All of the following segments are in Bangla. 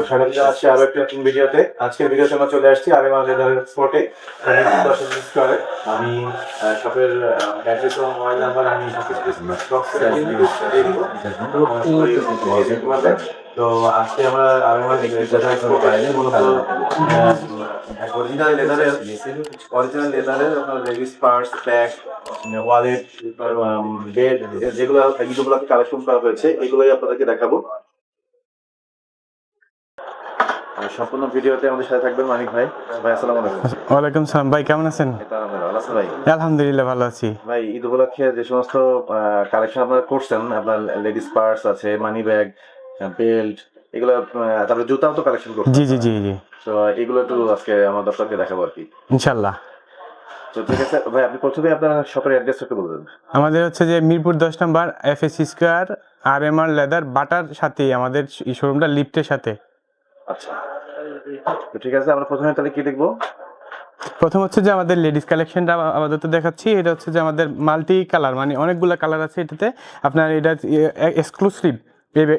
স্বাগত জানাচ্ছি আরো একটা নতুন ভিডিওতে। আজকের ভিডিওতে আমরা চলে আসছি আরেমা লেদার স্পটে। আমি শপের অ্যাড্রেস এবং মোবাইল নাম্বার আমি তো আজকে আমরা আরেমা লেদার স্পটে মূলত অরিজিনাল লেদারের আপনার লেডিস পার্স, ব্যাগ, ওয়ালেট, বেড যেগুলো ঈদগুলোকে কালেকশন করা হয়েছে এগুলোই আপনাদেরকে দেখাবো। সম্পূর্ণ ভিডিওতে আমাদের সাথে থাকবেন মানিক ভাই। ভাই আসসালামু আলাইকুম। ওয়ালাইকুম সালাম ভাই, কেমন আছেন? ভাই আলহামদুলিল্লাহ ভালো আছি ভাই, ঈদ উপলক্ষে যে সমস্ত কালেকশন আপনারা করছেন, আপনার লেডিস পার্স আছে, মানি ব্যাগ, বেল্ট, এগুলো তারপরে জুতাও তো কালেকশন করছেন। জি জি জি জি তো এগুলো একটু আজকে আমার দর্শককে দেখাবো আর কি, ইনশাল্লাহ। তো ঠিক আছে ভাই, আপনি প্রথমে আপনার শপের অ্যাড্রেসটা একটু বলবেন। আমাদের হচ্ছে যে মিরপুর 10 নম্বর FS square RMR leather butter সাথে আমাদের শোরুমটা লিফটের সাথে। আচ্ছা, তো ঠিক আছে, আমরা প্রথমে তাহলে কি দেখবো? প্রথম হচ্ছে যে আমাদের লেডিস কালেকশনটা আপাতত দেখাচ্ছি। এটা হচ্ছে যে আমাদের মাল্টি কালার, মানে অনেকগুলো কালার আছে এটাতে। আপনার এটা এক্সক্লুসিভ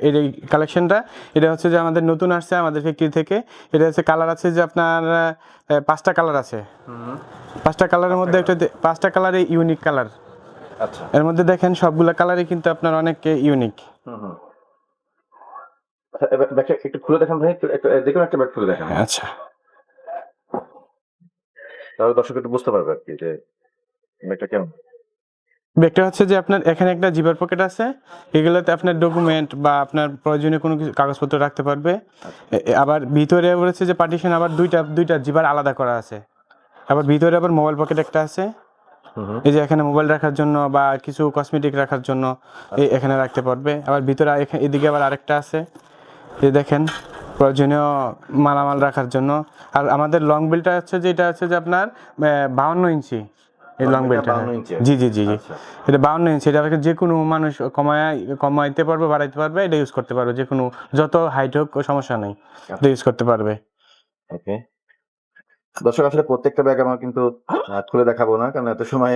এই কালেকশনটা। এটা হচ্ছে যে আমাদের নতুন আসছে আমাদের ফ্যাক্টরি থেকে। এটা হচ্ছে কালার আছে যে আপনার 5টা কালার আছে। 5টা কালারের মধ্যে একটা 5টা কালারে ইউনিক কালার। আচ্ছা, এর মধ্যে দেখেন সবগুলা কালারই কিন্তু আপনার অনেক ইউনিক। ব্যাগটা একটু খুলে দেখান ভাই, একটু দেখুন, একটা ব্যাগ খুলে দেখান। আচ্ছা, তাহলে দর্শক একটু বুঝতে পারবে আর কি যে ব্যাগটা কেমন। ব্যাগটা হচ্ছে যে আপনার এখানে একটা জিপার পকেট আছে। এগুলোতে আপনার ডকুমেন্ট বা আপনার প্রয়োজনীয় কোনো কিছু কাগজপত্র রাখতে পারবে। আবার ভিতরে বলেছে যে পার্টিশন আবার দুইটা জিপার আলাদা করা আছে। আবার ভিতরে আবার মোবাইল পকেট একটা আছে। এই যে এখানে মোবাইল রাখার জন্য বা কিছু কসমেটিক রাখার জন্য এখানে রাখতে পারবে। আবার ভিতরে এদিকে আবার আরেকটা আছে, এই দেখেন, প্রয়োজনীয় মালামাল রাখার জন্য। আর আমাদের লং বেলটা হচ্ছে যে এটা হচ্ছে যে আপনার 52 ইঞ্চি এই লং বেলটা। জি জি জি জি, এটা 52 ইঞ্চি। এটা যে কোনো মানুষ কমাইতে পারবে, বাড়াইতে পারবে, এটা ইউজ করতে পারবে। যে কোনো যত হাইট হোক সমস্যা নেই, এটা ইউজ করতে পারবে। ওকে দর্শক, আসলে প্রত্যেকটা ব্যাগ আমার কিন্তু খুলে দেখাবো না, কারণ এত সময়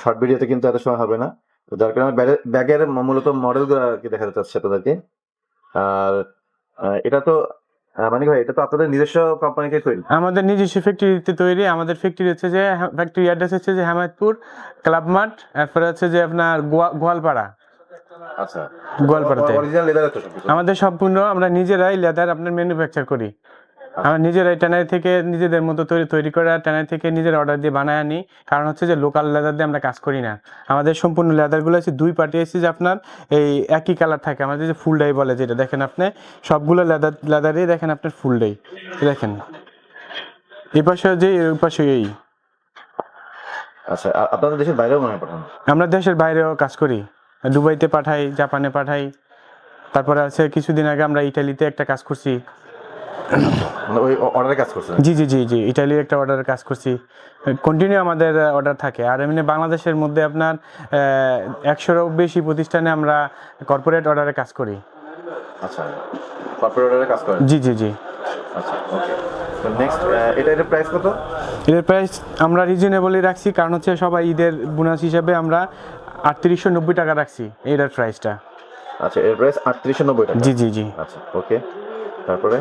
শর্ট ভিডিওতে কিন্তু এত সময় হবে না। তো যার কারণে ব্যাগের মূলত মডেলগুলো আর কি দেখাতে চাচ্ছি আপনাদেরকে। আর এটা তো মানে ভাই, এটা তো আপনাদের নিজস্ব কোম্পানিতে তৈরি? আমাদের নিজস্ব ফ্যাক্টরিতে তৈরি। আমাদের ফ্যাক্টরি হচ্ছে যে ফ্যাক্টরি অ্যাড্রেস হচ্ছে যে হেমায়তপুর ক্লাব মাঠ, এরপরে হচ্ছে যে আপনার গোয়ালপাড়া। আচ্ছা, গোয়ালপাড়াতে অরিজিনাল লেদার তো সবকিছু? আমাদের সম্পূর্ণ আমরা নিজেরাই লেদার আপনার ম্যানুফ্যাকচার করি। আমরা নিজেরাই ট্যানারি থেকে নিজেদের মতো তৈরি করে ট্যানারি থেকে নিজের অর্ডার দিয়ে বানায় আনি। কারণ হচ্ছে যে লোকাল লেদার দিয়ে আমরা কাজ করি না। আমাদের সম্পূর্ণ লেদারগুলো আছে দুই পার্টি এসে যে আপনার এই একই কালার থাকে। আমাদের যে ফুল ডাই বলে যেটা, দেখেন আপনি সবগুলো লেদারই দেখেন আপনার ফুল ডাই। দেখেন এই পাশে যে এই পাশে এই। আচ্ছা, আপনাদের দেশের বাইরেও মনে হয় পাঠান? আমরা দেশের বাইরেও কাজ করি, দুবাইতে পাঠাই, জাপানে পাঠাই। তারপরে আছে কিছুদিন আগে আমরা ইটালিতে একটা কাজ করছি। ওই অর্ডারে কাজ করছেন? জি জি জি জি, ইটালির একটা অর্ডারের কাজ করছি। কন্টিনিউ আমাদের অর্ডার থাকে। আর এমনি বাংলাদেশের মধ্যে আপনার 100-এরও বেশি প্রতিষ্ঠানে আমরা কর্পোরেট অর্ডারে কাজ করি। আচ্ছা, কর্পোরেট অর্ডারে কাজ করেন? জি জি জি। আচ্ছা, ওকে। তো নেক্সট, এটার প্রাইস কত? এটার প্রাইস আমরা রিজনেবলই রাখছি, কারণ হচ্ছে সবাই ঈদের বোনাস হিসাবে আমরা 3890 টাকা রাখছি এটার প্রাইসটা। আচ্ছা, এর প্রাইস 3890 টাকা? জি জি জি। আচ্ছা, ওকে। তারপরে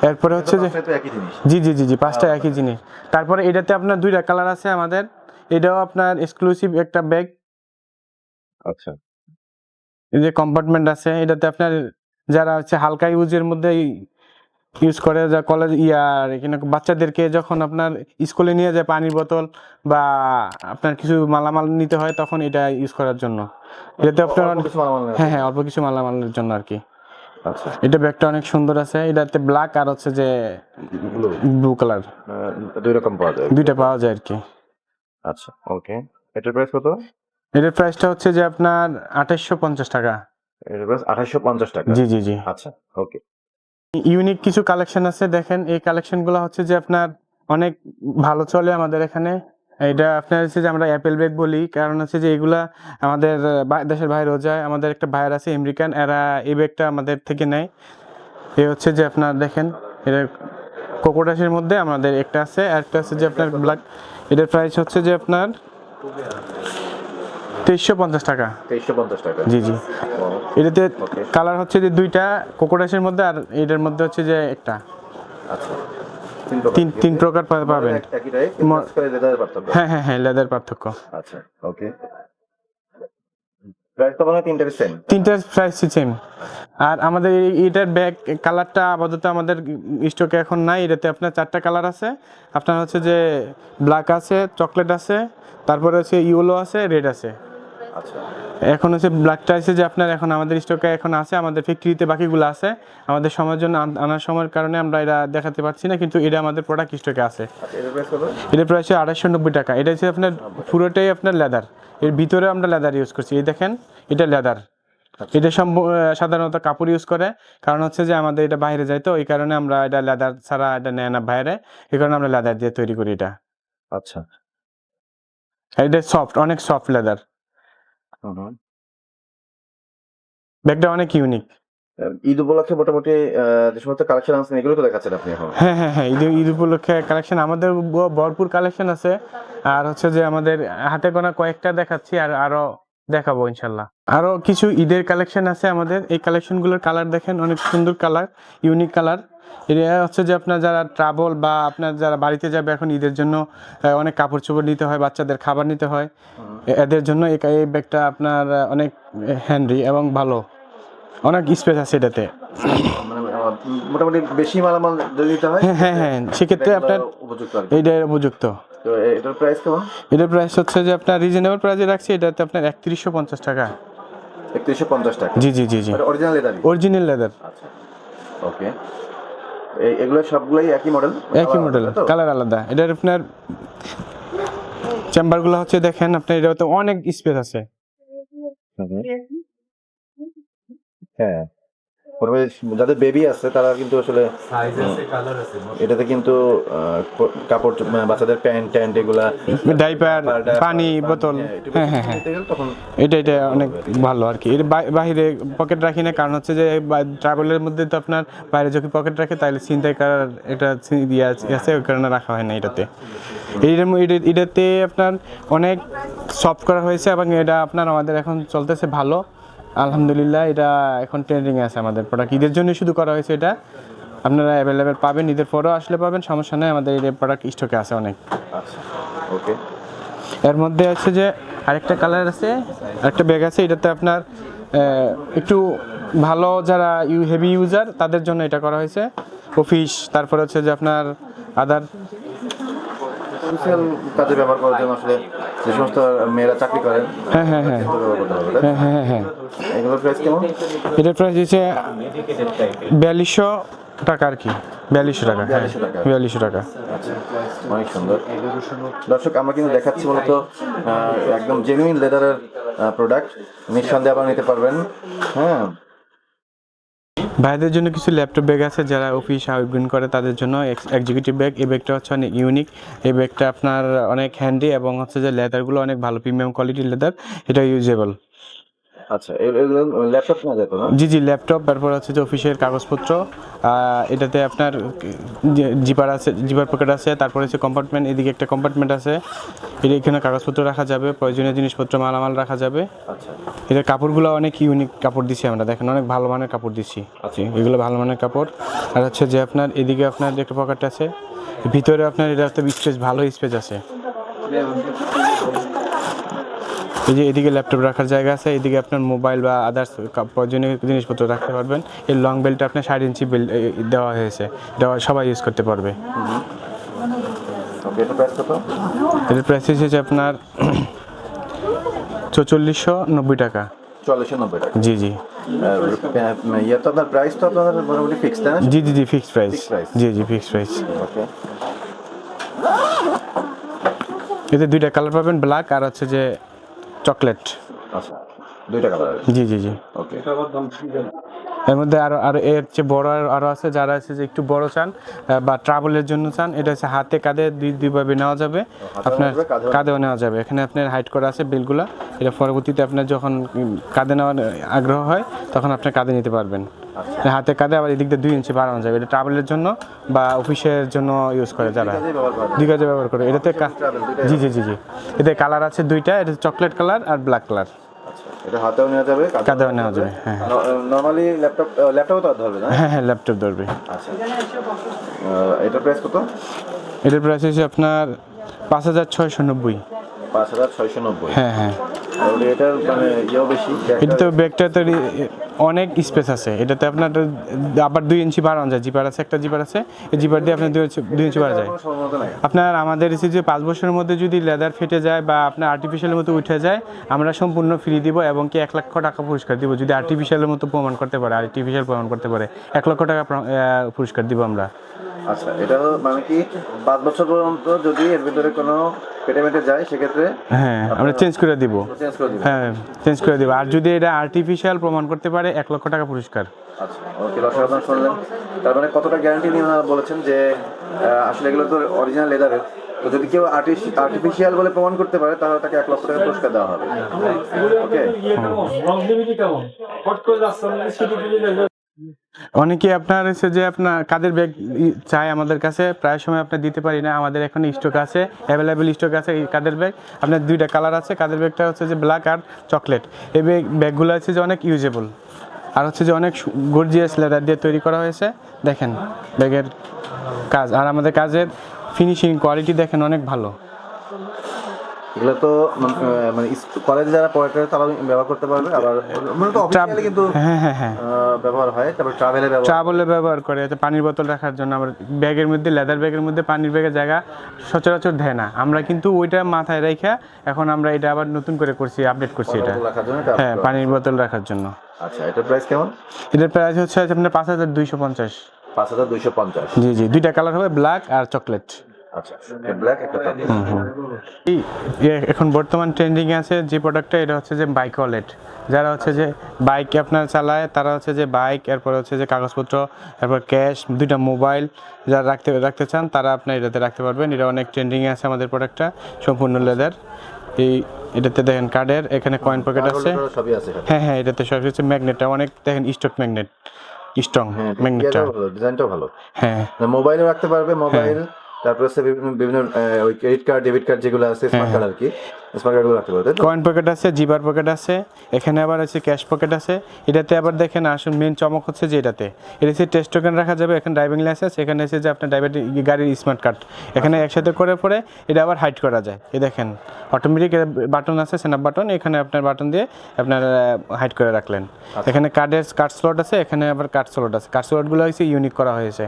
এরপরে হচ্ছে যে জি জি জি জি, 5টা একই জিনিস। তারপরে এটাতে আপনার 2টা কালার আছে আমাদের। এটাও আপনার এক্সক্লুসিভ একটা ব্যাগ। আচ্ছা, এই যে কম্পার্টমেন্ট আছে, এটাতে আপনার যারা হচ্ছে হালকা ইউজের মধ্যে ইউজ করে, যা কলেজ ইয়ার এখানে বাচ্চাদেরকে যখন আপনার স্কুলে নিয়ে যায় পানির বোতল বা আপনার কিছু মালামাল নিতে হয়, তখন এটা ইউজ করার জন্য। এটাতে আপনার হ্যাঁ হ্যাঁ, অল্প কিছু মালামালের জন্য আর কি। আচ্ছা, এটা ব্যাগটা অনেক সুন্দর আছে। এটাতে ব্ল্যাক আর হচ্ছে যে ব্লু কালার, দুই রকম পাওয়া যায়? দুইটা পাওয়া যায় আর কি। আচ্ছা, ওকে। এটার প্রাইস কত? এটার প্রাইসটা হচ্ছে যে আপনার 2850 টাকা। এটার প্রাইস 2850 টাকা? জি জি জি। আচ্ছা, ওকে। ইউনিক কিছু কালেকশন আছে, দেখেন এই কালেকশনগুলো হচ্ছে যে আপনার অনেক ভালো চলে আমাদের এখানে। এটা আপনার হচ্ছে যে আমরা অ্যাপেল ব্যাগ বলি, কারণ হচ্ছে যে এগুলা আমাদের দেশের বাইরেও যায়। আমাদের একটা ভাইয়ার আছে আমেরিকান, এরা এই ব্যাগটা আমাদের থেকে নেয়। এই হচ্ছে যে আপনার দেখেন, এটা কোকোডাসের মধ্যে আমাদের একটা আছে, আর একটা আছে যে আপনার ব্ল্যাক। এটার প্রাইস হচ্ছে যে আপনার 2350 টাকা। 2350 টাকা। জি জি। ও, এটাতে ওকে। কালার হচ্ছে যে দুইটা কোকোডাসের মধ্যে, আর এটার মধ্যে হচ্ছে যে একটা। আচ্ছা, তিন প্রকার পাবেন। একই টাইপ, কিন্তু আজকাল লেদারের পার্থক্য। হ্যাঁ হ্যাঁ হ্যাঁ, লেদার পার্থক্য। আচ্ছা, ওকে। প্রাইস তো মনে হয় তিনটারই সেম। তিনটার প্রাইস সেম। আর আমাদের এটার ব্যাগ কালারটা আপাতত আমাদের স্টকে এখন নাই। এটাতে আপনার 4টা কালার আছে। আপনার হচ্ছে যে ব্ল্যাক আছে, চকলেট আছে, তারপরে হচ্ছে ইয়েলো আছে, রেড আছে। আচ্ছা, এখন হচ্ছে ব্ল্যাকটা আছে যে আপনার এখন আমাদের স্টকে এখন আছে, আমাদের ফ্যাক্টরিতে বাকিগুলো আছে। আমাদের সময়ের জন্য আনার সময়ের কারণে আমরা এটা দেখাতে পারছি না, কিন্তু এটা আমাদের প্রোডাক্ট স্টকে আছে। আচ্ছা, এটার প্রাইস কত? এটার প্রাইস 290 টাকা। এটা হচ্ছে আপনার পুরোটাই আপনার লেদার। এর ভিতরে আমরা লেদার ইউজ করছি, এই দেখেন এটা লেদার। এটা সাধারণত কাপড় ইউজ করে, কারণ হচ্ছে যে আমাদের এটা বাইরে যায়, তো এই কারণে আমরা এটা লেদার ছাড়া এটা নেয় না বাইরে, এই কারণে আমরা লেদার দিয়ে তৈরি করি এটা। আচ্ছা। এটা সফট, অনেক সফট লেদার। হুম। ব্যাগটা অনেক ইউনিক। ঈদ উপলক্ষে মোটামুটি যে সমস্ত কালেকশন আছে এগুলো তো দেখাচ্ছেন আপনি এখন। হ্যাঁ হ্যাঁ হ্যাঁ, ঈদ উপলক্ষে কালেকশন আমাদের ভরপুর কালেকশন আছে। আর হচ্ছে যে আমাদের হাতে গোনা কয়েকটা দেখাচ্ছি, আর আরো দেখাবো ইনশাল্লাহ। আরো কিছু ঈদের কালেকশন আছে আমাদের। এই কালেকশনগুলোর কালার দেখেন, অনেক সুন্দর কালার, ইউনিক কালার। এটা হচ্ছে যে আপনার যারা ট্রাভেল বা আপনার যারা বাড়িতে যাবে এখন ঈদের জন্য অনেক কাপড় চোপড় নিতে হয়, বাচ্চাদের খাবার নিতে হয়, এদের জন্য এই ব্যাগটা আপনার অনেক হ্যান্ডি এবং ভালো, অনেক স্পেস আছে এটাতে। মানে মোটামুটি বেশি মালামাল যদি নিতে হয়, হ্যাঁ হ্যাঁ হ্যাঁ, সেক্ষেত্রে আপনার উপযুক্ত আর কি। এইটা উপযুক্ত। তো এটার প্রাইস কেমন? এটার প্রাইস হচ্ছে যে আপনার রিজনেবল প্রাইসে রাখছি, এটাতে আপনার 3150 টাকা। 3150 টাকা। জি জি জি জি, অরিজিনাল লেদারই। Original leather. আচ্ছা, ওকে। এগুলো সবগুলোই একই মডেল? একই মডেল, কালার আলাদা। এটার আপনার চেম্বারগুলো হচ্ছে দেখেন আপনার, এটাতে অনেক স্পেস আছে। হ্যাঁ, যাদের বেবি আছে তারা কিন্তু আসলে এটাতে কিন্তু কাপড়, বাচ্চাদের প্যান্ট ট্যান্ট এগুলা, ডাইপার, পানি বোতল, হ্যাঁ হ্যাঁ হ্যাঁ, তখন এটা অনেক ভালো আর কি। এর বাইরে পকেট রাখি না, কারণ হচ্ছে যে ট্রাভেলের মধ্যে তো আপনার বাইরে যদি পকেট রাখে তাহলে ছিনতাই করার একটা ইয়ে আছে, ওই কারণে রাখা হয় না এটাতে। এটাতে আপনার অনেক সফট করা হয়েছে, এবং এটা আপনার আমাদের এখন চলতেছে ভালো, আলহামদুলিল্লাহ। এটা এখন ট্রেন্ডিংয়ে আছে আমাদের প্রোডাক্ট। ঈদের জন্য শুধু করা হয়েছে এটা, আপনারা অ্যাভেলেবেল পাবেন, ঈদের পরেও আসলে পাবেন, সমস্যা নেই। আমাদের এই প্রোডাক্ট স্টকে আছে অনেক। আচ্ছা, ওকে। এর মধ্যে আছে যে আরেকটা কালার আছে, আরেকটা ব্যাগ আছে। এটাতে আপনার একটু ভালো, যারা হেভি ইউজার তাদের জন্য এটা করা হয়েছে। অফিস, তারপরে হচ্ছে যে আপনার আদার অফিসিয়াল কাজে ব্যবহার করার জন্য আসলে যে সমস্ত মেয়েরা চাকরি করেন, হ্যাঁ হ্যাঁ হ্যাঁ ব্যবহার করতে হবে, তাই? হ্যাঁ হ্যাঁ হ্যাঁ। এগুলোর প্রাইস কেমন? এটার প্রাইস হচ্ছে 4200 টাকা আর কি, 4200 টাকা। হ্যাঁ 4200 টাকা। 4200 টাকা। আচ্ছা, অনেক সুন্দর। দর্শক, আমরা কিন্তু দেখাচ্ছি মূলত একদম জেনুইন লেদারের প্রোডাক্ট, নিঃসন্দেহে আপনারা নিতে পারবেন। হ্যাঁ, ভাইদের জন্য কিছু ল্যাপটপ ব্যাগ আছে, যারা অফিস আউটগোয়িং করে তাদের জন্য এক্সিকিউটিভ ব্যাগ। এই ব্যাগটা হচ্ছে অনেক ইউনিক। এই ব্যাগটা আপনার অনেক হ্যান্ডি, এবং হচ্ছে যে লেদারগুলো অনেক ভালো, প্রিমিয়াম কোয়ালিটির লেদার, এটা ইউজেবল। আচ্ছা, এগুলো ল্যাপটপ না যেত না? জি জি, ল্যাপটপ, তারপর হচ্ছে যে অফিসের কাগজপত্র। এটাতে আপনার জিপার আছে, জিপার পকেট আছে, তারপর হচ্ছে কম্পার্টমেন্ট, এদিকে একটা কম্পার্টমেন্ট আছে। এখানে কাগজপত্র রাখা যাবে, প্রয়োজনীয় জিনিসপত্র, মালামাল রাখা যাবে। আচ্ছা, এটার কাপড়গুলো অনেক ইউনিক কাপড় দিচ্ছি আমরা, দেখেন অনেক ভালো মানের কাপড় দিচ্ছি। আচ্ছা। এগুলো ভালো মানের কাপড়। আর হচ্ছে যে আপনার এদিকে আপনার একটা পকেট আছে, ভিতরে আপনার এটাতে স্পেস, ভালো স্পেস আছে। এই যে এদিকে ল্যাপটপ রাখার জায়গা আছে, এদিকে আপনার মোবাইল বা আদার্স প্রয়োজনীয় জিনিসপত্র রাখতে পারবেন। এই লং বেল্টটা আপনার 6.5 ইঞ্চি বেল্ট দেওয়া হয়েছে, এটা সবাই ইউজ করতে পারবে। ওকে, এটা প্রাইস কত? এটার প্রাইস হচ্ছে আপনার 4490 টাকা। 4490 টাকা। জি জি ইয়ে তো আপনার প্রাইস তো আপনাদের মোটামুটি ফিক্সড, তাই না? জি জি জি, ফিক্সড প্রাইস। Fixed price। জি জি, ফিক্সড প্রাইস। ওকে, এতে দুইটা কালার পাবেন, ব্ল্যাক আর হচ্ছে যে চকলেট। আচ্ছা, দুইটা কালার। জি জি জি। ওকে, এর মধ্যে আরো আরো এর চেয়ে বড় আরো আছে, যারা আছে যে একটু বড় চান বা ট্রাভেলের জন্য চান, এটা হচ্ছে হাতে কাঁধে দুইভাবে নেওয়া যাবে, আপনার কাঁধেও নেওয়া যাবে। এখানে আপনার হাইট করা আছে বেলগুলা, এটা পরবর্তীতে আপনার যখন কাঁধে নেওয়ার আগ্রহ হয় তখন আপনি কাঁধে নিতে পারবেন। হাতে কাঁধে আবার এদিক দিয়ে 2 ইঞ্চি বাড়ানো যাবে, এটা ট্রাভেলের জন্য বা অফিসের জন্য ইউজ করে যারা, দুই কাজে ব্যবহার করে। এটাতে জি জি জি জি, এতে কালার আছে দুইটা, এটা চকলেট কালার আর ব্ল্যাক কালার। এটা হাতেও নেওয়া যাবে, কাঁধেও নেওয়া যাবে। হ্যাঁ নরমালি ল্যাপটপও তো ধরবে না? হ্যাঁ হ্যাঁ, ল্যাপটপ ধরবে। আচ্ছা, এটার প্রাইস কত? এটার প্রাইস হচ্ছে আপনার 5690। 5690। হ্যাঁ হ্যাঁ, আর এটার মানে ইয়েও বেশি, এটা তো ব্যাগটা তো অনেক স্পেস আছে, এটাতে আপনার আবার 2 ইঞ্চি বাড়ানো যায়, জিপার আছে, একটা জিপার আছে, এই জিপার দিয়ে আপনার 2 ইঞ্চি বাড়া যায়। আপনার আমাদের এসে যে 5 বছরের মধ্যে যদি লেদার ফেটে যায় বা আপনার আর্টিফিশিয়ালের মতো উঠে যায়, আমরা সম্পূর্ণ ফ্রি দিব এবং কি 1 লক্ষ টাকা পুরস্কার দিব যদি আর্টিফিশিয়ালের মতো প্রমাণ করতে পারে, আর্টিফিশিয়াল প্রমাণ করতে পারে, 1 লক্ষ টাকা পুরস্কার দিব আমরা। আচ্ছা, এটা মানে কি 5 বছর পর্যন্ত যদি এর ভিতরে কোনো পেটেমেটে যায় সেক্ষেত্রে হ্যাঁ আমরা চেঞ্জ করে দিব। চেঞ্জ করে দিবেন? হ্যাঁ চেঞ্জ করে দিব, আর যদি এটা আর্টিফিশিয়াল প্রমাণ করতে পারে 1 লক্ষ টাকা পুরস্কার। আচ্ছা, ওকে, দর্শক আপনারা শুনলেন। তার মানে কতটা গ্যারান্টি নিয়ে ওনারা বলেছেন যে আসলে এগুলো তো অরিজিনাল লেদারের, তো যদি কেউ আর্টিফিশিয়াল বলে প্রমাণ করতে পারে তাহলে তাকে 1 লক্ষ টাকা পুরস্কার দেওয়া হবে। ওকে, অনেকে আপনার হচ্ছে যে আপনার কাদের ব্যাগ চাই আমাদের কাছে, প্রায় সময় আপনার দিতে পারি না, আমাদের এখন স্টক আছে, অ্যাভেলেবেল স্টক আছে এই কাদের ব্যাগ। আপনার 2টা কালার আছে, কাদের ব্যাগটা হচ্ছে যে ব্ল্যাক আর চকলেট। এই ব্যাগগুলো হচ্ছে যে অনেক ইউজেবল, আর হচ্ছে যে অনেক গর্জিয়াস লেদার দিয়ে তৈরি করা হয়েছে। দেখেন ব্যাগের কাজ, আর আমাদের কাজের ফিনিশিং কোয়ালিটি দেখেন অনেক ভালো। এগুলো তো মানে কলেজে যারা পড়ে তারা ব্যবহার করতে পারবে, আবার মূলত অফিসিয়ালি কিন্তু হ্যাঁ হ্যাঁ হ্যাঁ, ব্যবহার হয়, তারপর ট্রাভেলে ব্যবহার করে, পানির বোতল রাখার জন্য। আমার ব্যাগের মধ্যে, লেদার ব্যাগের মধ্যে পানির ব্যাগের জায়গা সচরাচর দেয় না, আমরা কিন্তু ওইটা মাথায় রেখে এখন আমরা এটা আবার নতুন করে করছি, আপডেট করছি এটা। হ্যাঁ, পানির বোতল রাখার জন্য। আচ্ছা, এটার প্রাইস কেমন? এটার প্রাইস হচ্ছে আপনার 5250। 5250। জি জি, 2টা কালার হবে, ব্ল্যাক আর চকলেট। আচ্ছা, ব্ল্যাক একটা এখন বর্তমান ট্রেন্ডিং আছে যে প্রোডাক্টটা, এটা হচ্ছে যে বাইক ওয়ালেট। যারা হচ্ছে যে বাইক আপনার চালায় তারা হচ্ছে যে বাইক, এরপর হচ্ছে যে কাগজপত্র, এরপর ক্যাশ, 2টা মোবাইল যারা রাখতে চান তারা আপনার এটাতে রাখতে পারবেন। এটা অনেক ট্রেন্ডিংয়ে আছে আমাদের প্রোডাক্টটা, সম্পূর্ণ লেদার। এটাতে দেখেন কার্ডের এখানে কয়েন পকেট আছে। হ্যাঁ হ্যাঁ, এটাতে সব হচ্ছে ম্যাগনেটটা অনেক, দেখেন স্টক ম্যাগনেট, স্ট্রং ম্যাগনেটটা, ডিজাইনটাও ভালো। হ্যাঁ, মোবাইলও রাখতে পারবে, মোবাইল, তারপর হচ্ছে বিভিন্ন ওই ক্রেডিট কার্ড, ডেবিট কার্ড যেগুলো আছে, স্মার্ট কার্ড আর কি, স্মার্ট কার্ডগুলো রাখতে পারবে। কয়েন পকেট আছে, জিবার পকেট আছে, এখানে আবার আছে ক্যাশ পকেট আছে। এটাতে আবার দেখেন আসুন মেন চমক হচ্ছে যে এটা হচ্ছে টেস্ট টোকেন রাখা যাবে, এখানে ড্রাইভিং লাইসেন্স, এখানে এসে যে আপনার গাড়ির স্মার্ট কার্ড, এখানে একসাথে করে পরে এটা আবার হাইড করা যায়। এই দেখেন অটোমেটিক বাটন আছে, স্ন্যাপ বাটন, এখানে আপনার বাটন দিয়ে আপনার হাইড করে রাখলেন। এখানে কার্ড স্লট আছে, এখানে আবার কার্ড স্লট আছে, কার্ড স্লটগুলো হচ্ছে ইউনিক করা হয়েছে।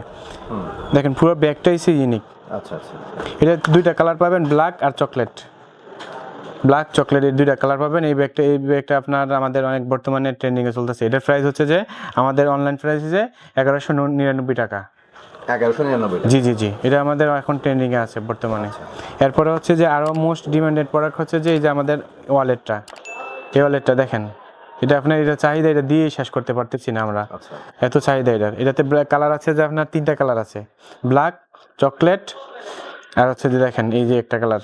দেখেন পুরো ব্যাগটাই হচ্ছে ইউনিক। আচ্ছা আচ্ছা, এটা 2টা কালার পাবেন, ব্ল্যাক আর চকলেট। ব্ল্যাক চকলেট, এই 2টা কালার পাবেন। এই ব্যাগটা আপনার আমাদের অনেক বর্তমানে ট্রেন্ডিংয়ে চলতেছে। এটার প্রাইস হচ্ছে যে আমাদের অনলাইন প্রাইস হচ্ছে 1199 টাকা। 1199? জি জি জি, এটা আমাদের এখন ট্রেন্ডিংয়ে আছে বর্তমানে। এরপরে হচ্ছে যে আরও মোস্ট ডিমান্ডেড প্রোডাক্ট হচ্ছে যে এই যে আমাদের ওয়ালেটটা, এই ওয়ালেটটা দেখেন, এটা আপনার এটা চাহিদা, এটা দিয়ে শেষ করতে পারতেছি না আমরা, এত চাহিদা এটার। এটাতে কালার আছে যে আপনার 3টা কালার আছে, ব্ল্যাক, চকলেট, আর হচ্ছে যে দেখেন এই যে একটা কালার,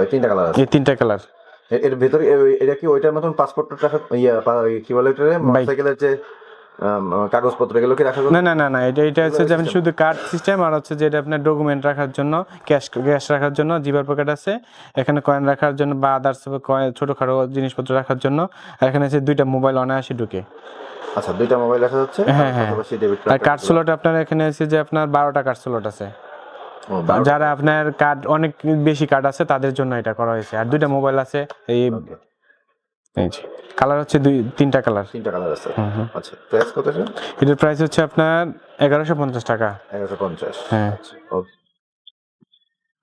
এই 3টা কালার আছে, এই 3টা কালার। এর ভিতরে এটা কি ওইটার মতন পাসপোর্ট রাখা, কি বলে এটা, মোটরসাইকেলের যে কাগজপত্র এগুলো কি রাখা যাবে? না না না না, এটা হচ্ছে যে আপনি শুধু কার্ড সিস্টেম, আর হচ্ছে যে এটা আপনার ডকুমেন্ট রাখার জন্য, ক্যাশ রাখার জন্য, জিপার পকেট আছে, এখানে কয়েন রাখার জন্য বা আদার্স ছোটখাটো জিনিসপত্র রাখার জন্য, আর এখানে হচ্ছে 2টা মোবাইল অনায়াসে ঢুকে। আচ্ছা, 2টা মোবাইল রাখা যাচ্ছে। হ্যাঁ হ্যাঁ, আর কার্ড স্লট আপনার এখানে আছে যে আপনার 12টা কার্ড স্লট আছে। যারা আপনার কার্ড অনেক বেশি কার্ড আছে তাদের জন্য এটা করা হয়েছে। আর 2টা মোবাইল আছে, এই কালার হচ্ছে 3টা কালার। 3টা কালার আছে। আচ্ছা, প্রাইস কত আছে? এটার প্রাইস হচ্ছে আপনার 1150 টাকা। 1150? হ্যাঁ। ওকে।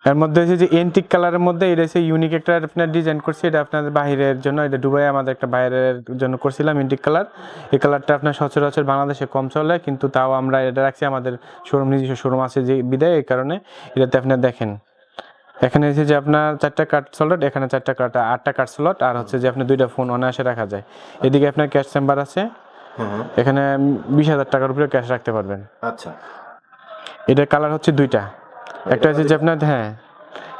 এর মধ্যে হচ্ছে যে এন্টিক কালারের মধ্যে এটা হচ্ছে ইউনিক একটা আপনার ডিজাইন করছি, এটা আপনাদের বাইরের জন্য, এটা দুবাই আমাদের একটা বাইরের জন্য করছিলাম এন্টিক কালার। এই কালারটা আপনার সচরাচর বাংলাদেশে কম চলে, কিন্তু তাও আমরা এটা রাখছি, আমাদের শোরুম, নিজস্ব শোরুম আছে যে বিদায়, এই কারণে এটাতে আপনার দেখেন এখানে হচ্ছে যে আপনার 4টা কার্ড স্লট, এখানে 4টা কার্ড, 8টা কার্ড স্লট, আর হচ্ছে যে আপনি 2টা ফোন অনায়াসে রাখা যায়। এদিকে আপনার ক্যাশ চেম্বার আছে, হ্যাঁ। এখানে 20,000 টাকার উপরে ক্যাশ রাখতে পারবেন। আচ্ছা। এটার কালার হচ্ছে 2টা, একটা হচ্ছে যে আপনার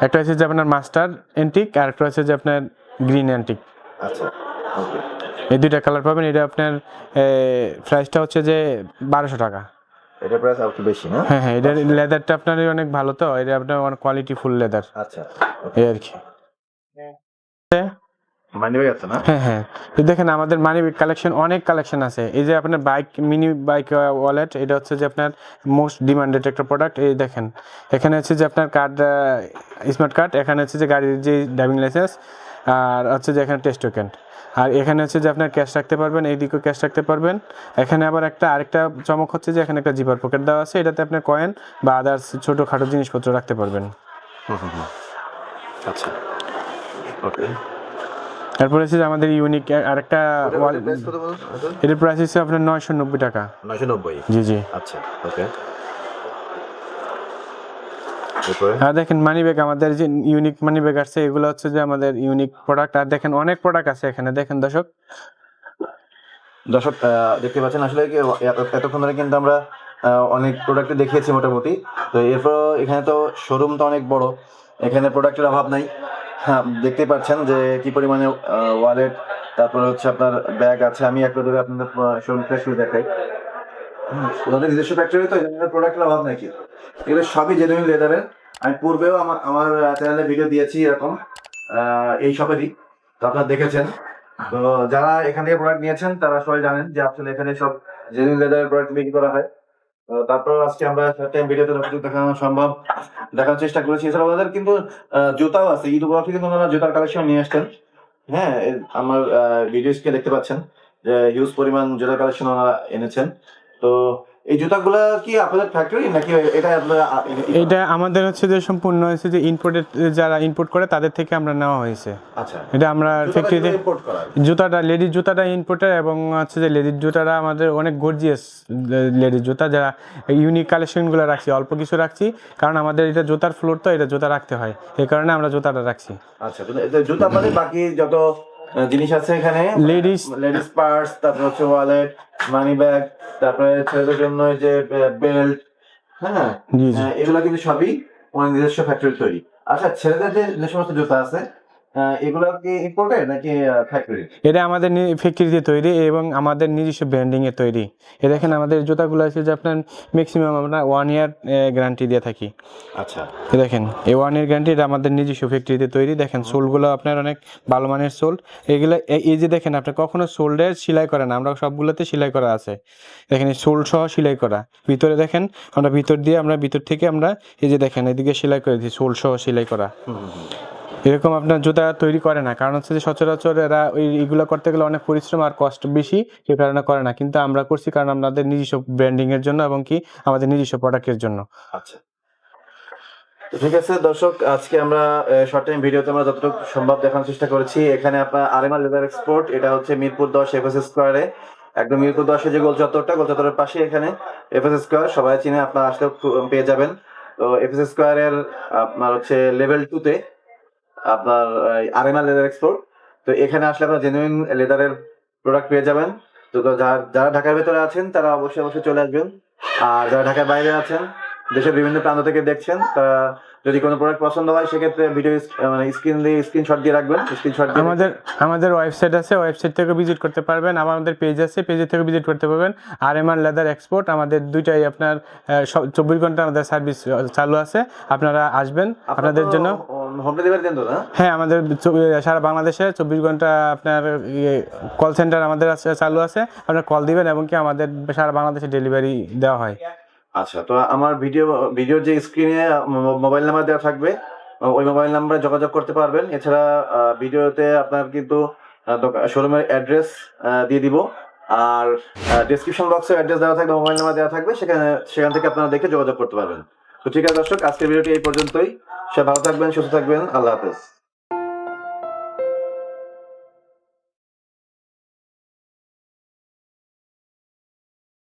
একটা হচ্ছে যে আপনার মাস্টার এন্টিক, আর একটা হচ্ছে যে আপনার গ্রিন এন্টিক। আচ্ছা, ওকে। এই 2টা কালার পাবেন। এটা আপনার প্রাইসটা হচ্ছে যে 1200 টাকা। এটা প্রাইস আর একটু বেশি না? হ্যাঁ, এটার লেদারটা আপনার অনেক ভালো, তো এটা আপনার অনেক কোয়ালিটি ফুল লেদার, আচ্ছা, এই আর কি। মানি ব্যাগ আছে না? হ্যাঁ, এই দেখেন আমাদের মানি ব্যাগ কালেকশন, অনেক কালেকশন আছে। এই যে আপনার বাইক, মিনি বাইক ওয়ালেট, এটা হচ্ছে যে আপনার মোস্ট ডিমান্ডেড একটা প্রোডাক্ট। এই দেখেন এখানে হচ্ছে যে আপনার কার্ড, স্মার্ট কার্ড, এখানে হচ্ছে যে গাড়ির যে ড্রাইভিং লাইসেন্স, আর হচ্ছে যে এখানে টেস্ট টোকেন, আর এখানে হচ্ছে যে আপনার ক্যাশ রাখতে পারবেন, এইদিকেও ক্যাশ রাখতে পারবেন। এখানে আবার আরেকটা চমক হচ্ছে যে এখানে একটা জিপার পকেট দেওয়া আছে, এটাতে আপনার কয়েন বা আদার্স ছোটোখাটো জিনিসপত্র রাখতে পারবেন। আচ্ছা, ওকে। তারপরে হচ্ছে যে আমাদের ইউনিক আরেকটা প্রাইস কত বলুন? এটার প্রাইস হচ্ছে আপনার 990 টাকা। 990। জি। আচ্ছা, ওকে। এরপরে? দেখেন মানি ব্যাগ, আমাদের যে ইউনিক মানি ব্যাগ আছে, এগুলো হচ্ছে যে আমাদের ইউনিক প্রোডাক্ট। আর দেখেন অনেক প্রোডাক্ট আছে এখানে, দেখেন দর্শক। দর্শক দেখতে পাচ্ছেন আসলে কি এতক্ষণ ধরে কিন্তু আমরা অনেক প্রোডাক্ট দেখিয়েছি মোটামুটি। তো এরপর এখানে তো শোরুম তো অনেক বড়, এখানে প্রোডাক্টের অভাব নাই। হ্যাঁ, দেখতে পাচ্ছেন যে কি পরিমাণে ওয়ালেট, তারপরে হচ্ছে আপনার ব্যাগ আছে। আমি একটা ধরে আপনাদের শোরুমটা শুরু দেখাই। ওদের নিজস্ব ফ্যাক্টরি, তো এই জন্য প্রোডাক্টের অভাব নাকি, এগুলো সবই জেনুইন লেদারের। আমি পূর্বেও আমার চ্যানেলে ভিডিও দিয়েছি এরকম এই সবেরই, তো আপনারা দেখেছেন। তো যারা এখান থেকে প্রোডাক্ট নিয়েছেন তারা সবাই জানেন যে আসলে এখানে সব জেনুইন লেদারের প্রোডাক্ট বিক্রি করা হয়। তো তারপর আজকে আমরা টাইম ভিডিওতে যতটুকু দেখানো সম্ভব দেখার চেষ্টা করেছি। এছাড়া ওদের কিন্তু জুতাও আছে, ঈদ উপলক্ষে কিন্তু ওনারা জুতার কালেকশন নিয়ে আসছেন। হ্যাঁ, আমার ভিডিও স্ক্রিনে দেখতে পাচ্ছেন যে হিউজ পরিমাণ জুতার কালেকশন ওনারা এনেছেন। তো এই জুতাগুলা কি আপনাদের ফ্যাক্টরি নাকি এটা আপনারা এটা আমাদের হচ্ছে যে সম্পূর্ণ হচ্ছে যে ইম্পোর্টেড, যারা ইম্পোর্ট করে তাদের থেকে আমরা নেওয়া হয়েছে। আচ্ছা, এটা আমরা ফ্যাক্টরিতে ইম্পোর্ট করা? জুতাটা, লেডিস জুতাটা ইম্পোর্টার, এবং হচ্ছে যে লেডিস জুতাটা আমাদের অনেক গর্জিয়াস লেডিস জুতা, যারা ইউনিক কালেকশনগুলো রাখছি, অল্প কিছু রাখছি, কারণ আমাদের এটা জুতার ফ্লোর, তো এটা জুতা রাখতে হয়, এই কারণে আমরা জুতাটা রাখছি। আচ্ছা, জুতা মানে বাকি যত জিনিস আছে এখানে, লেডিস পার্স, তারপর হচ্ছে ওয়ালেট, মানি ব্যাগ, তারপরে ছেলেদের জন্য যে বেল্ট, হ্যাঁ, জি। এগুলা কিন্তু সবই ওনার নিজস্ব ফ্যাক্টরি তৈরি। আচ্ছা, ছেলেদের যে সমস্ত জুতা আছে এগুলা কি ইম্পোর্টেড নাকি ফ্যাক্টরি? এটা আমাদের ফ্যাক্টরিতে তৈরি এবং আমাদের নিজস্ব ব্র্যান্ডিং এ তৈরি। এ দেখেন আমাদের জুতাগুলো আছে যে আপনার ম্যাক্সিমাম আমরা 1 ইয়ার গ্যারান্টি দিয়ে থাকি। আচ্ছা, এ দেখেন এই 1 ইয়ার গ্যারান্টি, এটা আমাদের নিজস্ব ফ্যাক্টরিতে তৈরি। দেখেন সোলগুলো আপনার অনেক ভালো মানের সোল। এগুলো এই যে দেখেন, আপনি কখনো সোল্ডে সেলাই করেন, আমরা সবগুলোতে সেলাই করা আছে। দেখেন এই সোল সহ সেলাই করা। ভিতরে দেখেন আমরা ভিতর থেকে আমরা এই যে দেখেন এদিকে সেলাই করে দিই, সোল সহ সেলাই করা। এরকম আপনার জুতা তৈরি করে না, কারণ হচ্ছে যে সচরাচর এরা এইগুলো করতে গেলে অনেক পরিশ্রম আর কষ্ট বেশি, সে কারণে করে না। কিন্তু আমরা করছি কারণ আমাদের নিজস্ব ব্র্যান্ডিং এর জন্য এবং কি আমাদের নিজস্ব প্রোডাক্টের জন্য। আচ্ছা, ঠিক আছে দর্শক, আজকে আমরা শর্ট টাইম ভিডিওতে আমরা যতটুকু সম্ভব দেখানোর চেষ্টা করেছি। এখানে আপনার আরএমআর লেদার এক্সপোর্ট, এটা হচ্ছে মিরপুর 10 এফএস স্কোয়ারে, একদম মিরপুর 10 যে গোল চত্বরের পাশে এখানে এফএস স্কোয়ার, সবাই চিনে, আপনারা আসলে পেয়ে যাবেন। তো এফএস স্কোয়ারের আপনার হচ্ছে লেভেল 2-তে আপনার আরএমআর লেদার এক্সপোর্ট। তো এখানে আসলে আপনার জেনুইন লেদারের প্রোডাক্ট পেয়ে যাবেন। তো যারা ঢাকার ভেতরে আছেন তারা অবশ্যই চলে আসবেন, আর যারা ঢাকার বাইরে আছেন, দেশের বিভিন্ন প্রান্ত থেকে দেখছেন, তারা যদি কোনো প্রোডাক্ট পছন্দ হয় সেক্ষেত্রে ভিডিও মানে স্ক্রিনশট দিয়ে রাখবেন। আমাদের ওয়েবসাইট আছে, ওয়েবসাইট থেকে ভিজিট করতে পারবেন। আমাদের পেজ আছে, পেজের থেকে ভিজিট করতে পারবেন। আরএমআর লেদার এক্সপোর্ট, আমাদের দুইটাই আপনার 24 ঘন্টা আমাদের সার্ভিস চালু আছে। আপনারা আসবেন, আপনাদের জন্য হোম ডেলিভারি দেন তো না? হ্যাঁ, আমাদের সারা বাংলাদেশে 24 ঘন্টা আপনার কল সেন্টার আমাদের আছে, চালু আছে। আপনার কল দিবেন এবং কি আমাদের সারা বাংলাদেশে ডেলিভারি দেওয়া হয়। আচ্ছা, তো আমার ভিডিওর যে স্ক্রিনে মোবাইল নাম্বার দেওয়া থাকবে, ওই মোবাইল নাম্বারে যোগাযোগ করতে পারবেন। এছাড়া ভিডিওতে আপনার কিন্তু শোরুমের অ্যাড্রেস দিয়ে দিব, আর ডেসক্রিপশন বক্সে অ্যাড্রেস দেওয়া থাকবে, মোবাইল নাম্বার দেওয়া থাকবে, সেখান থেকে আপনারা দেখে যোগাযোগ করতে পারবেন। তো ঠিক আছে দর্শক, আজকের ভিডিওটি এই পর্যন্তই। সবাই ভালো থাকবেন, সুস্থ থাকবেন, আল্লাহ হাফেজ।